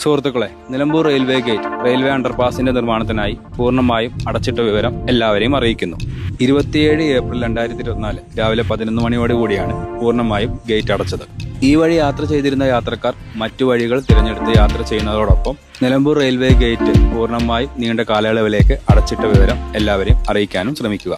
സുഹൃത്തുക്കളെ, Nilambur railway gate railway അണ്ടർപാസിന്റെ നിർമ്മാണത്തിനായി പൂർണ്ണമായും അടച്ചിട്ട വിവരം എല്ലാവരെയും അറിയിക്കുന്നു. 27 ഏപ്രിൽ 2024 രാവിലെ 11 മണിയോടുകൂടിയാണ് പൂർണ്ണമായും ഗേറ്റ് അടച്ചത്. ഈ വഴി യാത്ര ചെയ്തിരുന്ന യാത്രക്കാർ മറ്റു വഴികൾ തിരഞ്ഞെടുത്ത് യാത്ര ചെയ്യുന്നതോടൊപ്പം നിലമ്പൂർ റെയിൽവേ ഗേറ്റ് പൂർണ്ണമായും നീണ്ട കാലയളവിലേക്ക് അടച്ചിട്ട വിവരം എല്ലാവരെയും അറിയിക്കാനും ശ്രമിക്കുക.